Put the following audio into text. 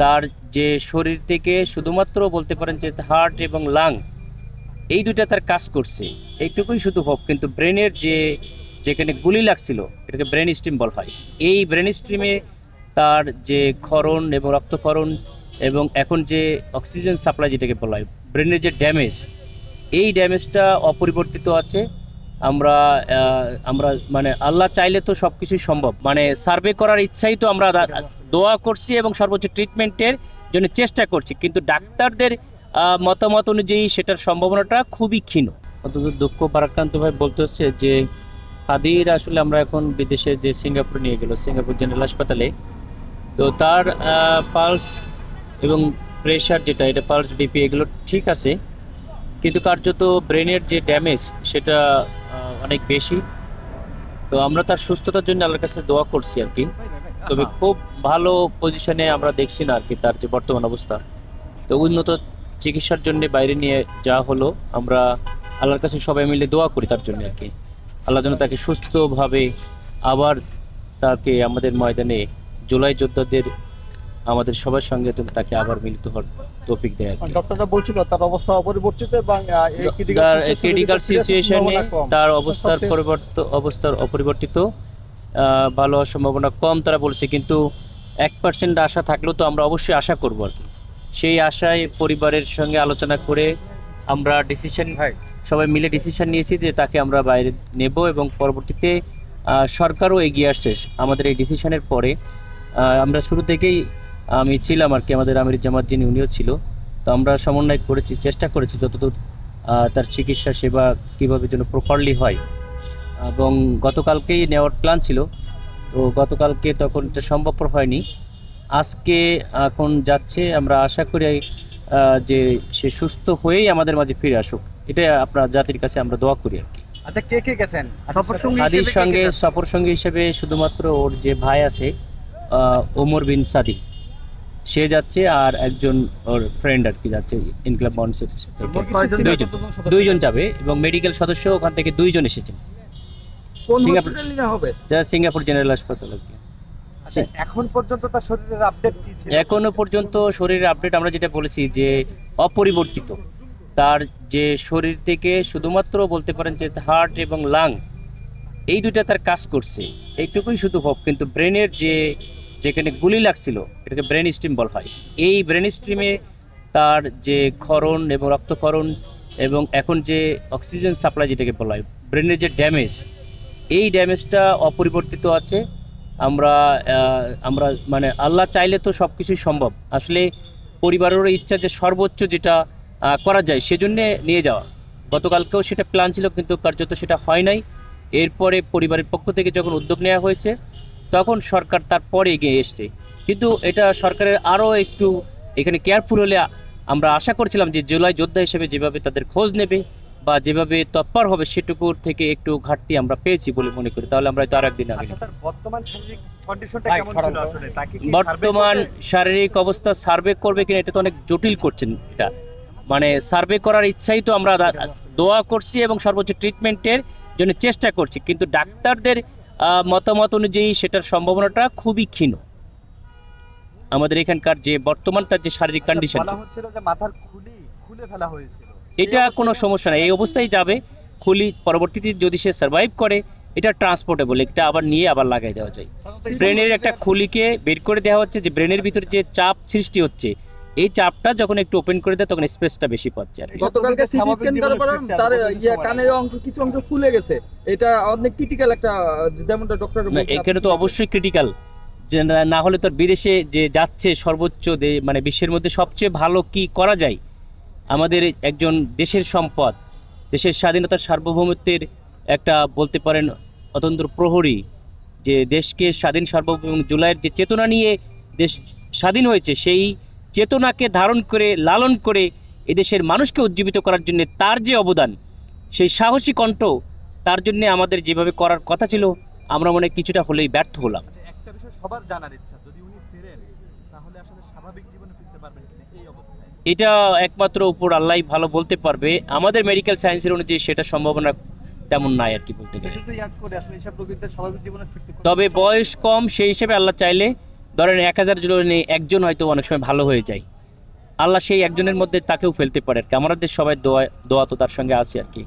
তার যে শরীর থেকে শুধুমাত্র বলতে পারেন যে হার্ট এবং লাং এই দুইটা তার কাজ করছে, এইটুকুই শুধু হোক। কিন্তু ব্রেনের যেখানে গুলি লাগছিল এটাকে ব্রেন স্ট্রিম বলা হয়। এই ব্রেন স্ট্রিমে তার যে ক্ষরণ এবং রক্তক্ষরণ এবং এখন যে অক্সিজেন সাপ্লাই যেটাকে বলা হয়, ব্রেনের যে ড্যামেজ, এই ড্যামেজটা অপরিবর্তিত আছে। আমরা আমরা মানে আল্লাহ চাইলে তো সব কিছুই সম্ভব, মানে সার্ভে করার ইচ্ছাই তো আমরা দোয়া করছি এবং সর্বোচ্চ ট্রিটমেন্টের জন্য চেষ্টা করছি, কিন্তু ডাক্তারদের মতামত অনুযায়ী সেটার সম্ভাবনাটা খুবই ক্ষীণ। অন্তত দুঃখ ভারাক্রান্তভাবে বলতে হচ্ছে যে হাদির আসলে আমরা এখন বিদেশে যে সিঙ্গাপুরে নিয়ে গেল, সিঙ্গাপুর জেনারেল হাসপাতালে, তো তার পালস এবং প্রেশার যেটা এটা পালস বিপি এগুলো ঠিক আছে, কিন্তু কার্যত ব্রেনের যে ড্যামেজ সেটা অনেক বেশি। তো আমরা তার সুস্থতার জন্য আল্লাহর কাছে দোয়া করছি আর কি। তবে খুব ভালো পজিশনে আমরা দেখছি না আর কি তার যে বর্তমান অবস্থা। তো উন্নত চিকিৎসার জন্য বাইরে নিয়ে যাওয়া হলো। আমরা আল্লাহর কাছে সবাই মিলে দোয়া করি তার জন্য আর কি, আল্লাহ যেন তাকে সুস্থভাবে আবার তাকে আমাদের ময়দানে জুলাই যোদ্ধাদের আমাদের সবার সঙ্গে তাকে আবার মিলিত হওয়ার তৌফিক দেয় আর কি। ডক্টররা বলছিল তার অবস্থা অপরিবর্তিত এবং তার ক্রিটিক্যাল সিচুয়েশনে তার অবস্থার অপরিবর্তিত, ভালো হওয়ার সম্ভাবনা কম তারা বলছে, কিন্তু 1% আশা থাকলেও তো আমরা অবশ্যই আশা করবো আর কি। সেই আশায় পরিবারের সঙ্গে আলোচনা করে আমরা সবাই মিলে ডিসিশন নিয়েছি যে তাকে আমরা বাইরে নেব, এবং পরবর্তীতে সরকারও এগিয়ে আসছে আমাদের এই ডিসিশনের পরে। আমরা শুরু থেকেই আমি ছিলাম আর কি, আমাদের আমির জামাত যিনি উনিও ছিল, তো আমরা সমন্বয় করেছি, চেষ্টা করেছি যতদূর তার চিকিৎসা সেবা কীভাবে যেন প্রপারলি হয়। এবং গতকালকেই নেওয়ার প্ল্যান ছিল, তো গতকালকে তখন এটা সম্ভবপর হয়নি। আজকে এখন যাচ্ছে, আমরা আশা করি যে সে সুস্থ হয়েই আমাদের মাঝে ফিরে আসুক, এটা আপনার জাতির কাছে আমরা দোয়া করি আর কি। আচ্ছা, কে কে গেছেন হাদির সঙ্গে? সফর সঙ্গী হিসেবে শুধুমাত্র ওর যে ভাই আছে ওমর বিন সাদি, সে যাচ্ছে, আর একজন ওর ফ্রেন্ড আর কি যাচ্ছে ইনকলাব বাউন্সের থেকে। দুইজন যাবে, এবং মেডিকেল সদস্য ওখান থেকে 2 জন এসেছেন সিঙ্গাপুর জেনারেল হাসপাতাল আর কি। আচ্ছা, এখন পর্যন্ত তার শরীরের আপডেট কি ছিল? এখনো পর্যন্ত শরীরের আপডেট আমরা যেটা বলেছি যে অপরিবর্তিত। তার যে শরীর থেকে শুধুমাত্র বলতে পারেন যে হার্ট এবং লাং এই দুইটা তার কাজ করছে, এইটুকুই শুধু হোক। কিন্তু ব্রেনের যেখানে গুলি লাগছিল এটাকে ব্রেন স্ট্রিম বলা হয়। এই ব্রেন স্ট্রিমে তার যে ক্ষরণ এবং রক্তক্ষরণ এবং এখন যে অক্সিজেন সাপ্লাই যেটাকে বলা হয়, ব্রেনের যে ড্যামেজ, এই ড্যামেজটা অপরিবর্তিত আছে। আমরা আমরা মানে আল্লাহ চাইলে তো সব কিছুই সম্ভব। আসলে পরিবারেরও ইচ্ছা যে সর্বোচ্চ যেটা করা যায় সেজন্য নিয়ে যাওয়া। গতকালকেও সেটা প্ল্যান ছিল, কিন্তু কার্যত সেটা হয় নাই। এরপরে পরিবারের পক্ষ থেকে যখন উদ্যোগ নেওয়া হয়েছে তখন সরকার তারপরে এগিয়ে এসছে। কিন্তু এটা সরকারের আরও একটু এখানে কেয়ারফুল হলে আমরা আশা করছিলাম যে জুলাই যোদ্ধা হিসেবে যেভাবে তাদের খোঁজ নেবে বা যেভাবে তৎপর হবে, সেটুকুর থেকে একটু ঘাটতি আমরা পেয়েছি বলে মনে করি। তাহলে আমরা তো আর একদিন আগে বর্তমান শারীরিক অবস্থা সার্ভে করবে কিনা এটা তো অনেক জটিল করছেন। এটা মানে সার্ভে করার ইচ্ছাই তো আমরা দোয়া করছি এবং সর্বোচ্চ ট্রিটমেন্টের জন্য চেষ্টা করছি, কিন্তু ডাক্তারদের মতামত অনুযায়ী সেটার সম্ভাবনাটা খুবই ক্ষীণ। আমাদের এখানকার যে বর্তমান তার যে শারীরিক কন্ডিশন, মাথার খুলে ফেলা হয়েছিল, এটা কোনো সমস্যা নেই, এই অবস্থায় যাবে খুলি। পরবর্তীতে যদি সে সার্ভাইভ করে এটা ট্রান্সপোর্টেবল, এটা আবার নিয়ে আবার লাগাই দেওয়া যায়। ব্রেনের একটা খুলিকে বের করে দেওয়া হচ্ছে, যে ব্রেনের ভিতরে যে চাপ সৃষ্টি হচ্ছে এই চাপটা যখন একটু ওপেন করে দেয় তখন স্পেসটা বেশি পাচ্ছে। আর গতকালকে সিটি স্ক্যান করার পর তার কানের অংশ কিছু অংশ ফুলে গেছে, এটা অনেক ক্রিটিক্যাল একটা, যেমনটা ডক্টর এখানে তো অবশ্যই ক্রিটিক্যাল, যে না হলে তো বিদেশে যে যাচ্ছে সর্বোচ্চ মানে বিশ্বের মধ্যে সবচেয়ে ভালো কি করা যায়, আমাদের একজন দেশের সম্পদ, দেশের স্বাধীনতার সার্বভৌমত্বের একটা বলতে পারেন অতন্ত্র প্রহরী, যে দেশকে স্বাধীন সার্বভৌম জুলাইয়ের যে চেতনা নিয়ে দেশ স্বাধীন হয়েছে, সেই চেতনাকে ধারণ করে লালন করে এদেশের মানুষকে উজ্জীবিত করার জন্য তার যে অবদান, সেই সাহসী কণ্ঠ, তার জন্য আমাদের যেভাবে করার কথা ছিল আমরা মনে কিছুটা হলেই ব্যর্থ হলাম। একটা বিষয় সবার জানার ইচ্ছা, যদি উনি ফেরেন তাহলে আসলে স্বাভাবিক জীবনে ফিরতে পারবেন কিনা এই অবস্থায়? এটা একমাত্র উপর আল্লাহই ভালো বলতে পারবে। আমাদের মেডিকেল সায়েন্সের অনুযায়ী সেটা সম্ভাবনা তেমন নাই আর কি বলতে গেলে। তবে বয়স কম, সেই হিসেবে আল্লাহ চাইলে ধরেন 1000 জনে একজন হয়তো অনেক সময় ভালো হয়ে যায়, আল্লাহ সেই একজনের মধ্যে তাকেও ফেলতে পারে আর কি। আমাদের সবাই দোয়া দোয়া তো তার সঙ্গে আছে আর কি।